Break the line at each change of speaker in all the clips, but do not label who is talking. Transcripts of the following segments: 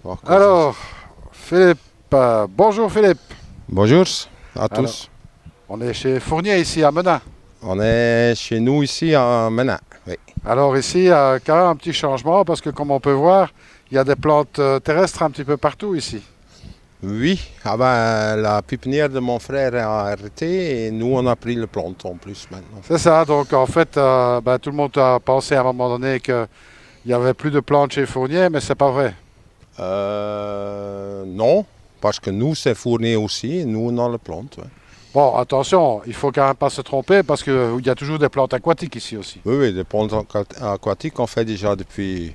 voir quoi ça.
Alors, Philippe, bonjour Philippe.
Bonjour à
Alors,
tous.
on est chez Fournier ici à Menin.
On est chez nous ici à Mena. Oui.
Alors ici, il y a quand même un petit changement parce que comme on peut voir, il y a des plantes terrestres un petit peu partout ici.
Oui, ah ben, la pépinière de mon frère a arrêté et nous on a pris le plante en plus maintenant.
C'est ça, donc en fait, tout le monde a pensé à un moment donné qu'il n'y avait plus de plantes chez Fournier, mais c'est pas vrai.
Non, parce que nous c'est fourni aussi et nous on a le plante. Ouais.
Bon, attention, il faut quand même pas se tromper parce qu'il y a toujours des plantes aquatiques ici aussi.
Oui, oui, des plantes aquatiques on fait déjà depuis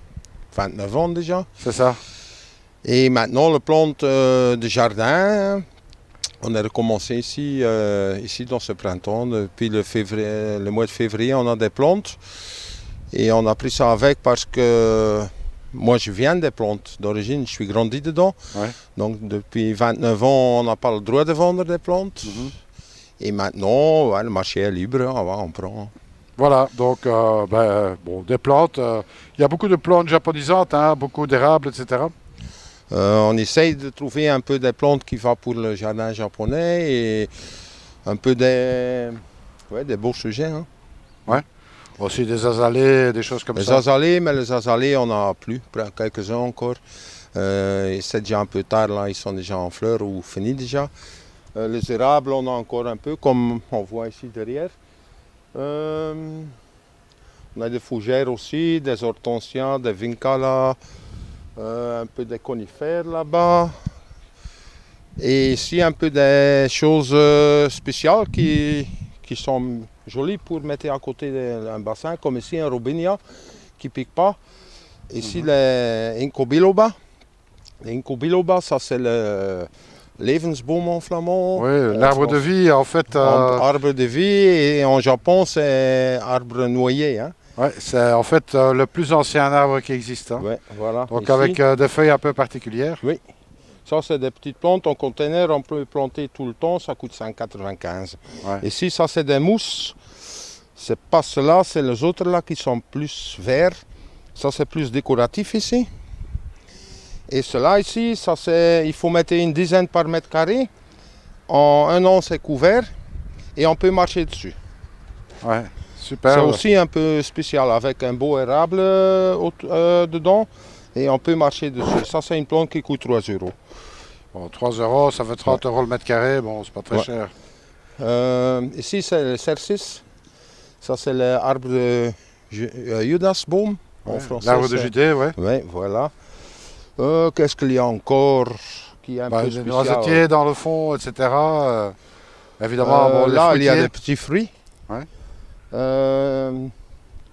29 ans déjà.
C'est ça.
Et maintenant le plante de jardin, on a recommencé ici dans ce printemps. Depuis le mois de février, on a des plantes. Et on a pris ça avec parce que moi je viens des plantes d'origine, je suis grandi dedans.
Ouais.
Donc depuis 29 ans, on n'a pas le droit de vendre des plantes.
Mhm.
Et maintenant, ouais, le marché est libre, on prend.
Voilà, donc bon, des plantes. Il y a beaucoup de plantes japonisantes, hein, beaucoup d'érables, etc.
On essaye de trouver un peu des plantes qui vont pour le jardin japonais et un peu des beaux sujets. Hein.
Ouais. Aussi des azalées, des choses comme
Les
ça.
azalées, mais les azalées, on n'en a plus, quelques-uns encore. Et c'est déjà un peu tard, là, ils sont déjà en fleurs ou finis déjà. Les érables, on a encore un peu, comme on voit ici derrière. Euh, on a des fougères aussi, des hortensias, des vincala, un peu des conifères là-bas. Et ici, un peu des choses spéciales qui sont jolies pour mettre à côté d'un bassin, comme ici un robinia qui ne pique pas. Ici,
Mhm.
les Inco biloba. Les Inco biloba, ça c'est le levensboom en flamand.
Oui,
En
l'arbre de
France,
vie, en fait,
arbre de vie. Et en Japon, c'est arbre noyer. Hein.
ouais, c'est en fait le plus ancien arbre qui existe, hein.
Ouais, voilà.
Donc
Ici,
avec des feuilles un peu particulières.
oui. Ça, c'est des petites plantes en conteneur. On peut les planter tout le temps. Ça coûte 5,95.
Ouais.
Ici, ça, c'est des mousses. C'est pas cela, c'est les autres là qui sont plus verts. Ça, c'est plus décoratif ici. Et cela ici, ça c'est, il faut mettre une dizaine par mètre carré. En un an, c'est couvert et on peut marcher dessus.
Ouais,
C'est
superbe.
aussi un peu spécial avec un beau érable dedans et on peut marcher dessus. Ça, c'est une plante qui coûte 3 euros.
Bon, 3 euros, ça fait
Ouais.
30 euros le mètre carré. Bon, c'est pas très
Ouais.
cher.
Ici, c'est le cercis. Ça, c'est l'arbre de Judasboom en
Ouais.
français.
L'arbre de Judée, ouais.
Oui, voilà. Qu'est-ce qu'il y a encore qui est un peu
Des
spécial?
noisetiers dans le fond, etc. Évidemment, bon, les
Là, il y a
fruitiers.
des petits fruits.
Ouais.
Euh,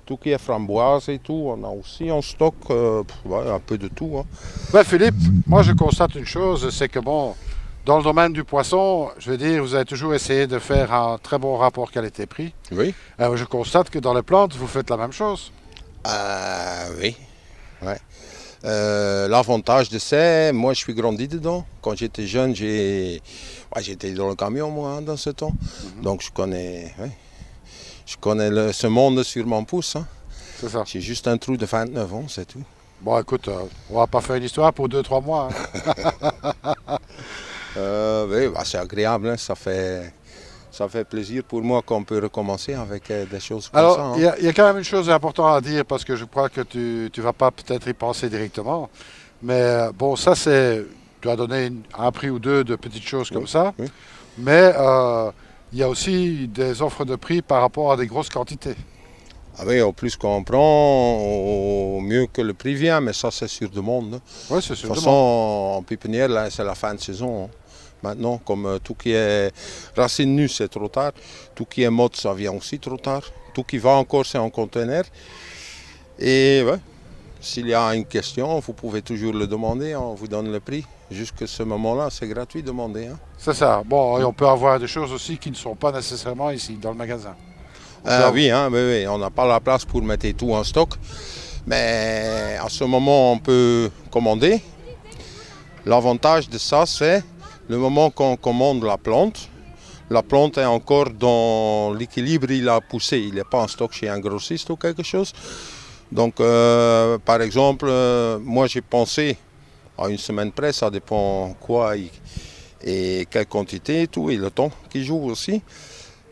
tout qui est framboise et tout, on a aussi en stock ouais, un peu de tout. Hein.
Ben, Philippe, moi je constate une chose, c'est que bon, dans le domaine du poisson, je veux dire, vous avez toujours essayé de faire un très bon rapport qualité-prix.
Oui.
Je constate que dans les plantes, vous faites la même chose.
Oui. Ouais. L'avantage de ça, moi je suis grandi dedans. Quand j'étais jeune, j'étais dans le camion moi hein, dans ce temps.
Mhm.
Donc je connais ce monde sur mon pouce. Hein.
C'est ça.
J'ai juste un trou de 29 ans, c'est tout.
Bon, écoute, on va pas faire une histoire pour 2 3 mois, hein.
Oui, bah, c'est agréable, hein, ça fait plaisir pour moi qu'on peut recommencer avec des choses comme ça.
Alors,
Hein.
il y a quand même une chose importante à dire parce que je crois que tu vas pas peut-être y penser directement. Mais bon, ça c'est, tu as donné un prix ou deux de petites choses
Oui,
comme ça.
oui.
Mais il y a aussi des offres de prix par rapport à des grosses quantités.
Ah oui, au plus qu'on prend, au mieux que le prix vient, mais ça c'est sur demande. Hein.
Oui, c'est
De
sûr.
toute façon, en pépinière, là, c'est la fin de saison. Hein. Maintenant, comme tout qui est racine nue, c'est trop tard. Tout qui est mode, ça vient aussi trop tard. Tout qui va encore, c'est en conteneur. Et ouais, s'il y a une question, vous pouvez toujours le demander, on vous donne le prix. Jusqu'à ce moment-là, c'est gratuit de demander. Hein.
C'est ça. Bon, et on peut avoir des choses aussi qui ne sont pas nécessairement ici, dans le magasin. On peut
Oui, hein, oui, on n'a pas la place pour mettre tout en stock. Mais à ce moment, on peut commander. L'avantage de ça, c'est le moment qu'on commande la plante est encore dans l'équilibre, il a poussé, il n'est pas en stock chez un grossiste ou quelque chose. Donc, par exemple, moi j'ai pensé À une semaine près, ça dépend quoi et quelle quantité et tout, et le temps qui joue aussi.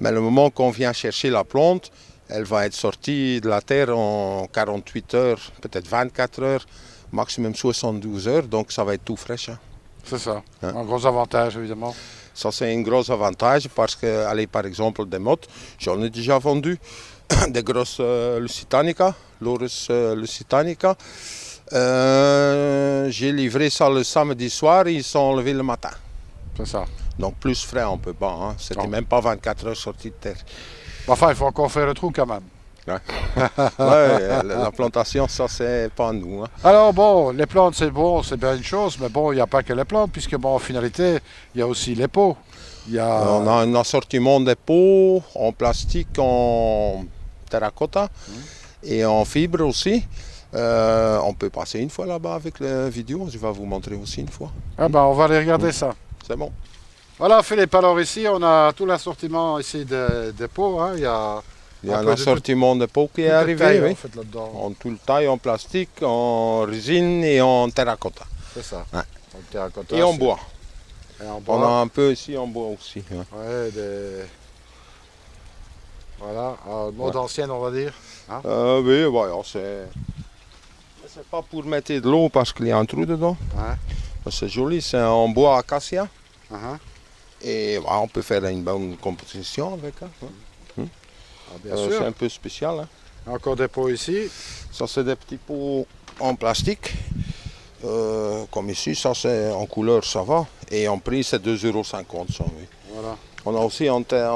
Mais le moment qu'on vient chercher la plante, elle va être sortie de la terre en 48 heures, peut-être 24 heures, maximum 72 heures, donc ça va être tout fraîche. Hein.
C'est ça.
Hein.
Un gros avantage, évidemment.
Ça, c'est un gros avantage parce que, allez, par exemple, des mottes, j'en ai déjà vendu, des grosses Lusitanica, Laurus Lusitanica. J'ai livré ça le samedi soir et ils sont enlevés le matin.
C'est ça.
Donc plus frais, on peut pas. Hein. C'était même pas 24 heures sorti de terre.
Enfin, il faut encore faire le trou quand même.
Ouais, la plantation, ça, c'est pas nous. Hein.
Alors bon, les plantes, c'est bon, c'est bien une chose, mais bon, il n'y a pas que les plantes, puisque bon, en finalité, il y a aussi les pots.
On a un assortiment de pots en plastique, en terracotta et en fibre aussi. On peut passer une fois là-bas avec la vidéo, je vais vous montrer aussi une fois.
Ah ben, on va aller regarder ça.
C'est bon.
Voilà Philippe, alors ici, on a tout l'assortiment ici des pots. Hein. Il y a
un assortiment de pots qui est arrivé,
taille,
oui.
en fait, là-dedans.
En toute taille, en plastique, en résine et en terracotta.
C'est ça.
Ouais.
En terracotta,
et en bois.
Et en bois.
On a un peu ici en bois aussi. Ouais.
Ouais, voilà, mode ancienne, on va dire. Hein?
Oui, voilà, c'est pas pour mettre de l'eau parce qu'il y a un trou dedans.
Ouais.
C'est joli, c'est en bois acacia.
Uh-huh.
Et voilà, on peut faire une bonne composition avec. Hein.
Ah, bien sûr.
C'est un peu spécial. Hein.
Encore des pots ici.
Ça, c'est des petits pots en plastique. Comme ici, ça c'est en couleur, ça va. Et en prix, c'est 2,50 €. Oui.
Voilà.
On a aussi en terre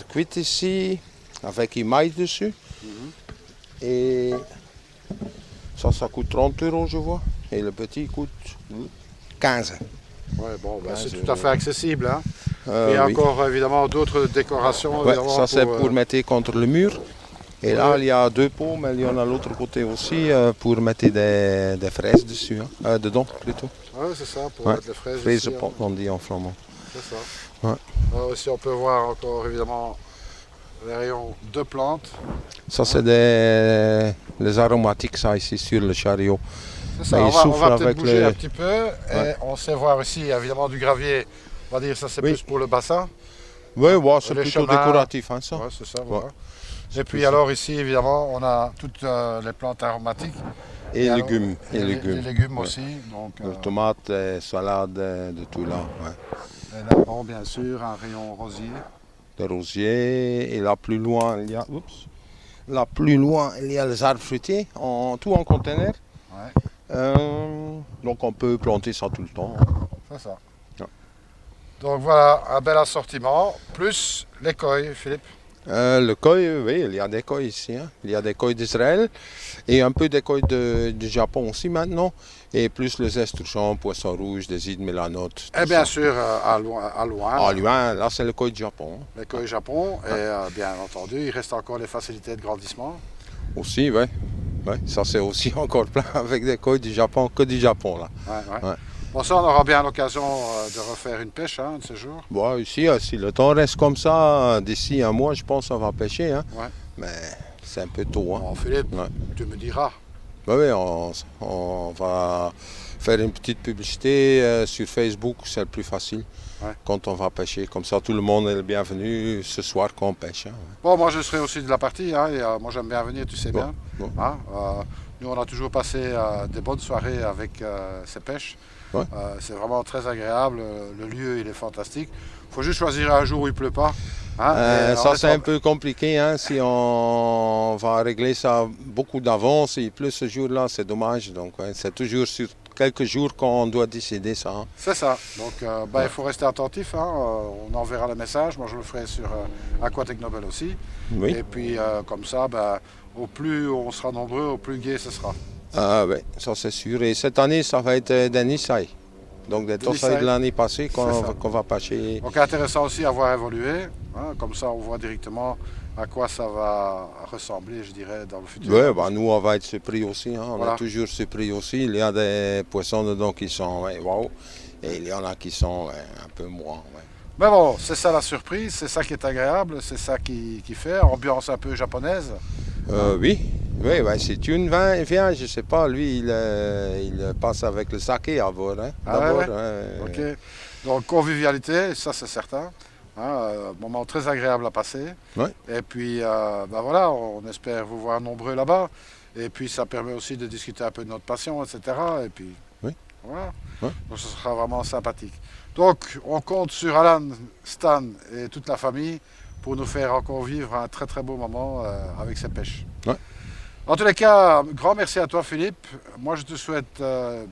cuite ici, avec émail dessus. Et ça coûte 30 € je vois. Et le petit coûte 15.
Ouais, bon, ben, c'est
15
tout à fait accessible. Hein.
Oui.
Et encore évidemment d'autres décorations.
Ouais, ça c'est pour mettre contre le mur. Et là,
Ouais.
il y a 2 pots, mais il y en a l'autre côté aussi pour mettre des fraises dessus, hein. Dedans plutôt.
Oui, c'est ça, pour mettre les fraises.
Fraises
ici,
on dit en flamand.
C'est ça.
Ouais.
Alors aussi, on peut voir encore évidemment les rayons de plantes.
Ça, c'est les aromatiques, ça, ici, sur le chariot.
C'est ça,
Mais
on va peut-être
avec
bouger
le...
un petit peu. Et on sait voir ici, évidemment, du gravier. On va dire ça, c'est plus pour le bassin.
Oui, ouais, c'est
Les
plutôt
chemins.
décoratif, hein, ça.
Ouais, c'est ça, voilà.
Ouais.
Et puis alors ici, évidemment, on a toutes les plantes aromatiques.
Et
alors,
légumes.
Et
légumes.
les légumes
Ouais.
aussi. Donc,
Tomates, salades, de tout là. Ouais.
et là, bon, bien sûr, un rayon rosier.
De rosier. Et là, plus loin, il y a... Oups. Là, plus loin, il y a les arbres fruitiers, tout en conteneur.
Ouais.
Donc, on peut planter ça tout le temps.
C'est ça.
Ouais.
Donc voilà, un bel assortiment, plus les coilles, Philippe.
Le koi, oui, il y a des koi ici. Hein. Il y a des koi d'Israël et un peu des koi du Japon aussi maintenant. Et plus les esturgeons, poissons rouges, des îles mélanotes.
Et bien sûr, à loin.
Ah, loin, là c'est le koi du Japon. Hein.
Les coilles Japon. Et bien entendu, il reste encore les facilités de grandissement.
Aussi, oui. Ouais, ça c'est aussi encore plein avec des koi du Japon, que du Japon là.
Ouais.
Ouais.
Bon, ça, on aura bien l'occasion de refaire une pêche un de ces jours.
Bon, ici, si le temps reste comme ça, d'ici un mois, je pense qu'on va pêcher. Hein.
Ouais.
Mais c'est un peu tôt. Hein.
Bon, Philippe,
Ouais.
tu me diras.
Oui, on va faire une petite publicité sur Facebook, c'est le plus facile.
Ouais.
Quand on va pêcher, comme ça tout le monde est le bienvenu ce soir quand on pêche. Hein.
Bon, moi je serai aussi de la partie. Hein, et, moi j'aime bien venir, tu sais bien.
Bon.
Hein, nous on a toujours passé des bonnes soirées avec ces pêches.
Ouais.
C'est vraiment très agréable. Le lieu il est fantastique. Il faut juste choisir un jour où il pleut pas. Hein,
ça c'est un peu compliqué. Hein, si on va régler ça beaucoup d'avance, il pleut ce jour-là, c'est dommage. Donc ouais, c'est toujours sur quelques jours qu'on doit décider ça. Hein.
C'est ça. Donc il faut rester attentif. Hein. On enverra le message. Moi je le ferai sur Aquatech Nobel aussi.
Oui.
Et puis comme ça, au plus on sera nombreux, au plus gai ce sera.
Ah oui, ça c'est sûr. Et cette année, ça va être des Nissaï. Donc des Tosaï de l'année passée qu'on va pêcher.
Donc intéressant aussi à voir évoluer. Hein, comme ça, on voit directement à quoi ça va ressembler, je dirais, dans le futur.
Oui, nous, on va être surpris aussi. Hein. On
Voilà.
est toujours surpris aussi. Il y a des poissons dedans qui sont wow. Et il y en a qui sont un peu moins. Ouais.
Mais bon, c'est ça la surprise, c'est ça qui est agréable, c'est ça qui fait. Ambiance un peu japonaise.
Oui, Oui, ouais, si tu viens, je sais pas, lui, il passe avec le saké d'abord. Hein,
Ah ouais, ouais.
hein.
Ok. Donc convivialité, ça c'est certain. Hein, moment très agréable à passer.
Ouais,
Et puis bah voilà, on espère vous voir nombreux là-bas. Et puis ça permet aussi de discuter un peu de notre passion, etc. Et puis
oui,
voilà.
ouais.
Donc ce sera vraiment sympathique. Donc on compte sur Alan, Stan et toute la famille pour nous faire encore vivre un très très beau moment avec ces pêches.
Ouais.
En tous les cas, grand merci à toi Philippe. Moi je te souhaite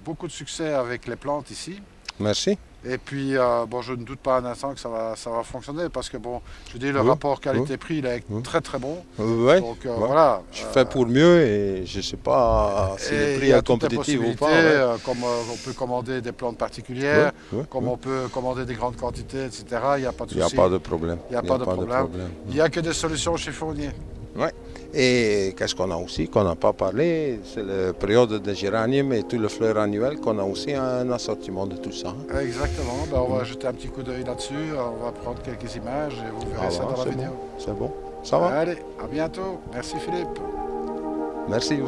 beaucoup de succès avec les plantes ici.
Merci.
Et puis, bon, je ne doute pas un instant que ça va fonctionner parce que, bon, je dis, le
Oui,
rapport
oui,
qualité-prix, il est
oui.
très très bon.
Ouais,
Donc,
ouais.
voilà.
Je fais pour mieux et je sais pas si le
Et il
prix
y a
est
toutes les
compétitif ou
possibilités,
pas. Ouais,
comme on peut commander des plantes
ouais,
particulières,
ouais,
comme
ouais.
on peut commander des grandes quantités, etc. Il n'y a pas de
Il n'y a
souci,
pas de problème.
il n'y a
Il n'y a
pas de
pas de
problème.
problème.
Il n'y a que des solutions chez Fournier.
Ouais. Et qu'est-ce qu'on a aussi qu'on n'a pas parlé, c'est la période de géranium et tout le fleur annuel qu'on a aussi un assortiment de tout ça. Hein.
Exactement, ben, on va jeter un petit coup d'œil là-dessus, on va prendre quelques images et vous
Ah
verrez ça
bah,
dans la
c'est bon,
vidéo.
c'est bon. Ça va.
Allez, à bientôt. Merci Philippe.
Merci.